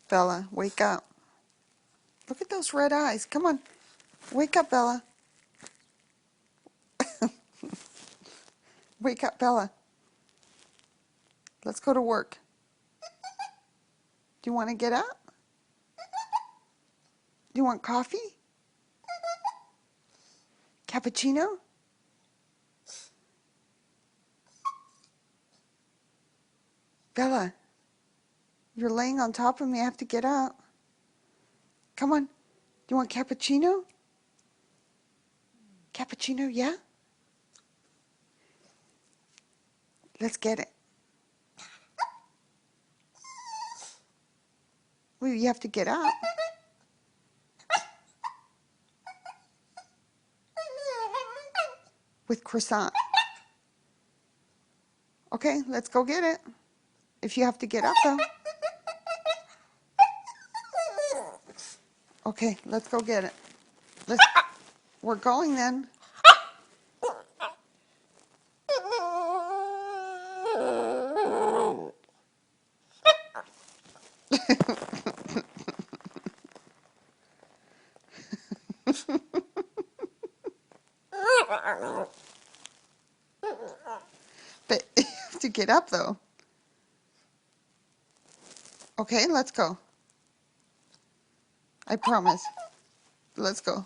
Bella, wake up. Look at those red eyes. Come on. Wake up, Bella. Wake up, Bella. Let's go to work. Do you want to get up? Do you want coffee? Cappuccino? Bella, you're laying on top of me. I have to get up. Come on. Do you want cappuccino? Cappuccino, yeah? Let's get it. Well, you have to get up. With croissant. Okay, let's go get it. If you have to get up, though. Okay, let's go get it. We're going then. But you have to get up, though. Okay, let's go. I promise. Let's go.